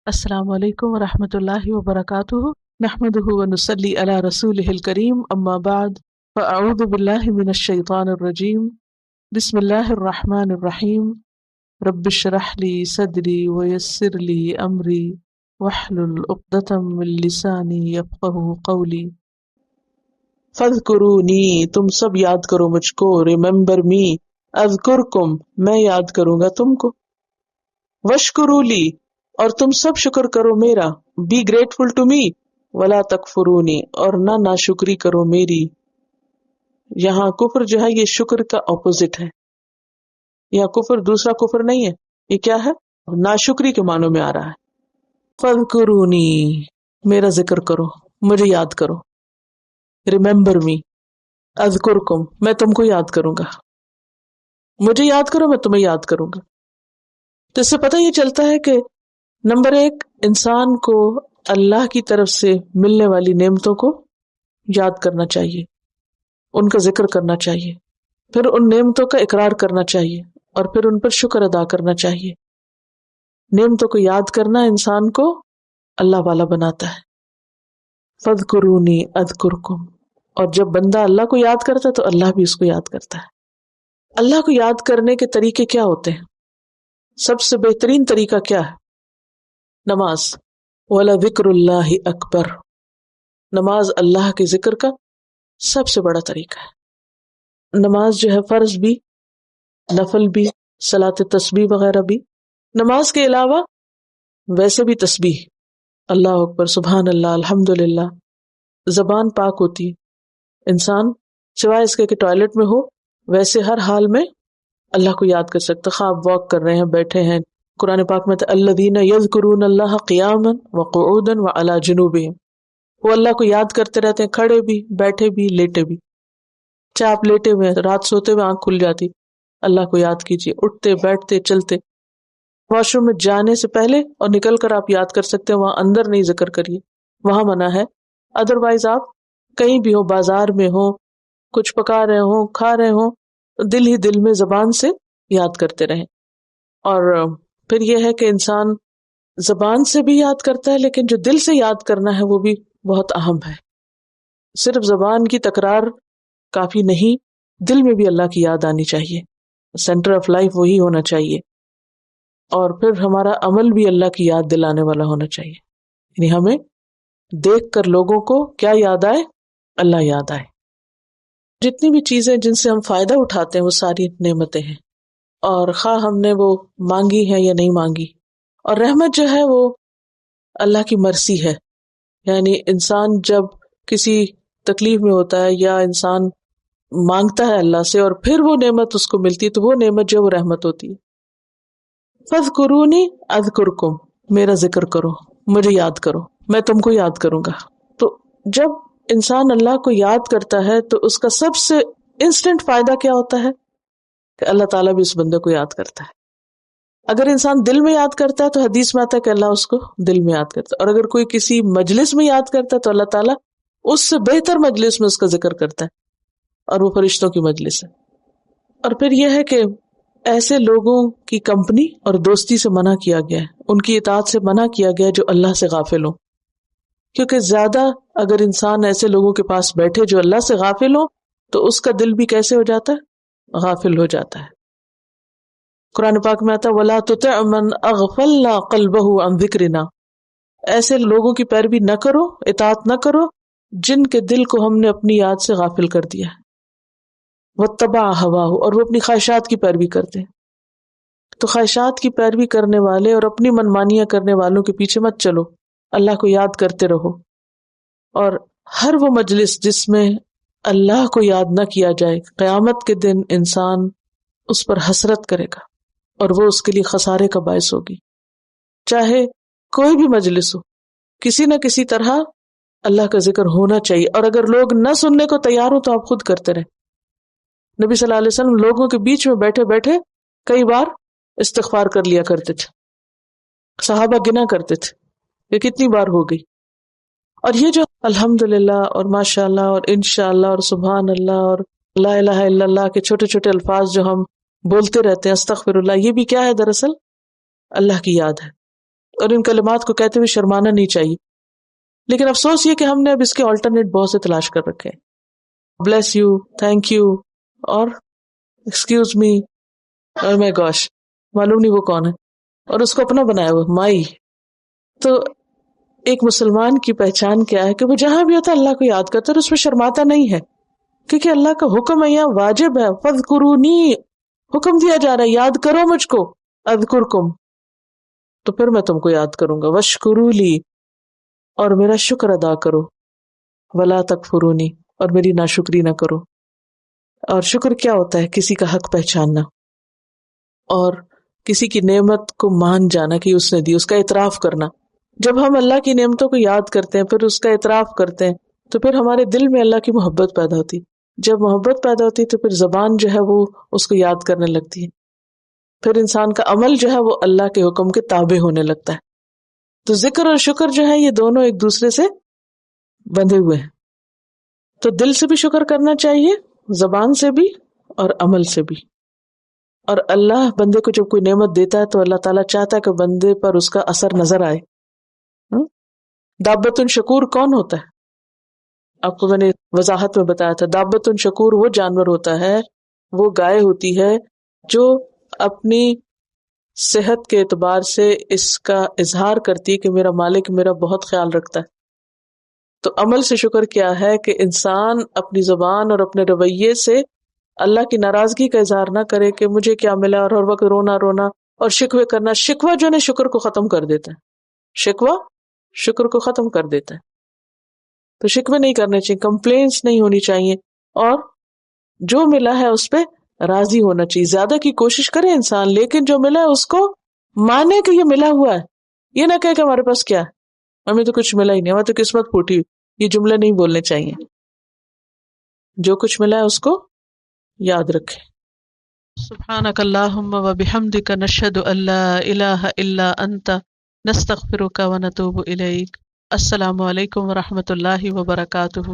السلام علیکم ورحمۃ اللہ وبرکاتہ، نحمدہ ونصلی علی رسولہ الکریم، اما بعد فاعوذ باللہ من الشیطان الرجیم، بسم اللہ الرحمن الرحیم، رب اشرح لی صدری ویسر لی امری واحلل عقدۃ من لسانی یفقہوا قولی۔ فاذکرونی، تم سب یاد کرو مجھ کو، ریممبر می، اذکرکم، میں یاد کروں گا تم کو، واشکروا لی، اور تم سب شکر کرو میرا، بی گریٹفل ٹو می، ولا تکفرونی، اور نہ ناشکری کرو میری۔ یہاں کفر جو ہے یہ شکر کا اپوزٹ ہے، یہاں کفر دوسرا کفر نہیں ہے، یہ کیا ہے؟ ناشکری کے معنوں میں آ رہا ہے۔ فاذکرونی، میرا ذکر کرو، مجھے یاد کرو، ریممبر می، اذکرکم، میں تم کو یاد کروں گا، مجھے یاد کرو، میں تمہیں یاد کروں گا۔ تو اس سے پتہ یہ چلتا ہے کہ نمبر ایک، انسان کو اللہ کی طرف سے ملنے والی نعمتوں کو یاد کرنا چاہیے، ان کا ذکر کرنا چاہیے، پھر ان نعمتوں کا اقرار کرنا چاہیے، اور پھر ان پر شکر ادا کرنا چاہیے۔ نعمتوں کو یاد کرنا انسان کو اللہ والا بناتا ہے۔ فاذکرونی اذکرکم، اور جب بندہ اللہ کو یاد کرتا ہے تو اللہ بھی اس کو یاد کرتا ہے۔ اللہ کو یاد کرنے کے طریقے کیا ہوتے ہیں؟ سب سے بہترین طریقہ کیا ہے؟ نماز۔ وَلَذِكْرُ اللَّهِ اکبر، نماز اللہ کے ذکر کا سب سے بڑا طریقہ ہے۔ نماز جو ہے فرض بھی، نفل بھی، صلاۃ تسبیح وغیرہ بھی، نماز کے علاوہ ویسے بھی تسبیح، اللہ اکبر، سبحان اللہ، الحمدللہ، زبان پاک ہوتی ہے۔ انسان سوائے اس کے کہ ٹوائلٹ میں ہو، ویسے ہر حال میں اللہ کو یاد کر سکتا، خواب واک کر رہے ہیں، بیٹھے ہیں۔ قرآن پاک میں الذین یذکرون اللہ قیاما وقعودا وعلی جنوبہم، وہ اللہ کو یاد کرتے رہتے ہیں، کھڑے بھی، بیٹھے بھی، لیٹے بھی۔ چاہے آپ لیٹے ہوئے ہیں، رات سوتے ہوئے آنکھ کھل جاتی، اللہ کو یاد کیجیے، اٹھتے بیٹھتے چلتے، واش روم میں جانے سے پہلے اور نکل کر آپ یاد کر سکتے ہیں، وہاں اندر نہیں ذکر کریے، وہاں منع ہے۔ ادروائز آپ کہیں بھی ہو، بازار میں ہو، کچھ پکا رہے ہوں، کھا رہے ہوں، دل ہی دل میں زبان سے یاد کرتے رہیں۔ اور پھر یہ ہے کہ انسان زبان سے بھی یاد کرتا ہے، لیکن جو دل سے یاد کرنا ہے وہ بھی بہت اہم ہے۔ صرف زبان کی تکرار کافی نہیں، دل میں بھی اللہ کی یاد آنی چاہیے، سینٹر آف لائف وہی ہونا چاہیے، اور پھر ہمارا عمل بھی اللہ کی یاد دلانے والا ہونا چاہیے، یعنی ہمیں دیکھ کر لوگوں کو کیا یاد آئے؟ اللہ یاد آئے۔ جتنی بھی چیزیں جن سے ہم فائدہ اٹھاتے ہیں وہ ساری نعمتیں ہیں، اور خواہ ہم نے وہ مانگی ہے یا نہیں مانگی۔ اور رحمت جو ہے وہ اللہ کی مرضی ہے، یعنی انسان جب کسی تکلیف میں ہوتا ہے یا انسان مانگتا ہے اللہ سے اور پھر وہ نعمت اس کو ملتی ہے تو وہ نعمت جو وہ رحمت ہوتی ہے۔ فاذکرونی اذکرکم، میرا ذکر کرو، مجھے یاد کرو، میں تم کو یاد کروں گا۔ تو جب انسان اللہ کو یاد کرتا ہے تو اس کا سب سے انسٹنٹ فائدہ کیا ہوتا ہے؟ کہ اللہ تعالیٰ بھی اس بندے کو یاد کرتا ہے۔ اگر انسان دل میں یاد کرتا ہے تو حدیث میں آتا ہے کہ اللہ اس کو دل میں یاد کرتا ہے، اور اگر کوئی کسی مجلس میں یاد کرتا ہے تو اللہ تعالیٰ اس سے بہتر مجلس میں اس کا ذکر کرتا ہے، اور وہ فرشتوں کی مجلس ہے۔ اور پھر یہ ہے کہ ایسے لوگوں کی کمپنی اور دوستی سے منع کیا گیا ہے، ان کی اطاعت سے منع کیا گیا ہے جو اللہ سے غافل ہوں، کیونکہ زیادہ اگر انسان ایسے لوگوں کے پاس بیٹھے جو اللہ سے غافل ہوں تو اس کا دل بھی کیسے ہو جاتا ہے؟ غافل ہو جاتا ہے۔ قرآن پاک میں آتا ہے وَلَا تُطِعْ مَنْ أَغْفَلْنَا قَلْبَهُ عَنْ ذِكْرِنَا، ایسے لوگوں کی پیروی نہ کرو، اطاعت نہ کرو جن کے دل کو ہم نے اپنی یاد سے غافل کر دیا ہے۔ وَاتَّبَعَ هَوَاهُ، اور وہ اپنی خواہشات کی پیروی کرتے ہیں۔ تو خواہشات کی پیروی کرنے والے اور اپنی منمانیاں کرنے والوں کے پیچھے مت چلو، اللہ کو یاد کرتے رہو۔ اور ہر وہ مجلس جس میں اللہ کو یاد نہ کیا جائے، قیامت کے دن انسان اس پر حسرت کرے گا اور وہ اس کے لیے خسارے کا باعث ہوگی۔ چاہے کوئی بھی مجلس ہو، کسی نہ کسی طرح اللہ کا ذکر ہونا چاہیے، اور اگر لوگ نہ سننے کو تیار ہو تو آپ خود کرتے رہیں۔ نبی صلی اللہ علیہ وسلم لوگوں کے بیچ میں بیٹھے بیٹھے کئی بار استغفار کر لیا کرتے تھے، صحابہ گنا کرتے تھے کہ کتنی بار ہو گئی۔ اور یہ جو الحمدللہ اور ماشاءاللہ اور انشاءاللہ اور سبحان اللہ اور لا الہ الا اللہ کے چھوٹے چھوٹے الفاظ جو ہم بولتے رہتے ہیں، استغفر اللہ، یہ بھی کیا ہے؟ دراصل اللہ کی یاد ہے۔ اور ان کلمات کو کہتے ہوئے شرمانا نہیں چاہیے. لیکن افسوس یہ کہ ہم نے اب اس کے آلٹرنیٹ بہت سے تلاش کر رکھے ہیں. بلیس یو، تھینک یو، اور ایکسکیوز می، اور مائی گاش، معلوم نہیں وہ کون ہے، اور اس کو اپنا بنایا ہوا مائی. تو ایک مسلمان کی پہچان کیا ہے کہ وہ جہاں بھی ہوتا ہے اللہ کو یاد کرتا ہے اور اس میں شرماتا نہیں ہے، کیونکہ اللہ کا حکم ہے، یہاں واجب ہے. فاذکرونی، حکم دیا جا رہا ہے یاد کرو مجھ کو. اذکرکم، تو پھر میں تم کو یاد کروں گا. واشکروا لی، اور میرا شکر ادا کرو. ولا تکفرونی، اور میری ناشکری نہ کرو. اور شکر کیا ہوتا ہے؟ کسی کا حق پہچاننا اور کسی کی نعمت کو مان جانا کہ اس نے دی، اس کا اعتراف کرنا. جب ہم اللہ کی نعمتوں کو یاد کرتے ہیں، پھر اس کا اعتراف کرتے ہیں، تو پھر ہمارے دل میں اللہ کی محبت پیدا ہوتی. جب محبت پیدا ہوتی تو پھر زبان جو ہے وہ اس کو یاد کرنے لگتی ہے. پھر انسان کا عمل جو ہے وہ اللہ کے حکم کے تابع ہونے لگتا ہے. تو ذکر اور شکر جو ہے یہ دونوں ایک دوسرے سے بندھے ہوئے ہیں. تو دل سے بھی شکر کرنا چاہیے، زبان سے بھی اور عمل سے بھی. اور اللہ بندے کو جب کوئی نعمت دیتا ہے تو اللہ تعالیٰ چاہتا ہے کہ بندے پر اس کا اثر نظر آئے. دابۃ شکور کون ہوتا ہے؟ آپ کو میں نے وضاحت میں بتایا تھا. دابۃ شکور وہ جانور ہوتا ہے، وہ گائے ہوتی ہے جو اپنی صحت کے اعتبار سے اس کا اظہار کرتی ہے کہ میرا مالک میرا بہت خیال رکھتا ہے. تو عمل سے شکر کیا ہے کہ انسان اپنی زبان اور اپنے رویے سے اللہ کی ناراضگی کا اظہار نہ کرے کہ مجھے کیا ملا، اور ہر وقت رونا رونا اور شکوے کرنا. شکوہ جو ہے شکر کو ختم کر دیتا ہے. شکوہ شکر کو ختم کر دیتا ہے. تو شکوے نہیں کرنے چاہیے، کمپلینس نہیں ہونی چاہیے، اور جو ملا ہے اس پہ راضی ہونا چاہیے. زیادہ کی کوشش کرے انسان، لیکن جو ملا ہے اس کو مانے کہ یہ ملا ہوا ہے. یہ نہ کہے کہ ہمارے پاس کیا ہے، ہمیں تو کچھ ملا ہی نہیں، ہمیں تو قسمت پھوٹی. یہ جملے نہیں بولنے چاہیے. جو کچھ ملا ہے اس کو یاد رکھے. سبحانک اللہم و بحمدک نشہد ان لا الہ الا انت نستغفرک و نتوب الیک. السلام علیکم ورحمۃ اللہ وبرکاتہ.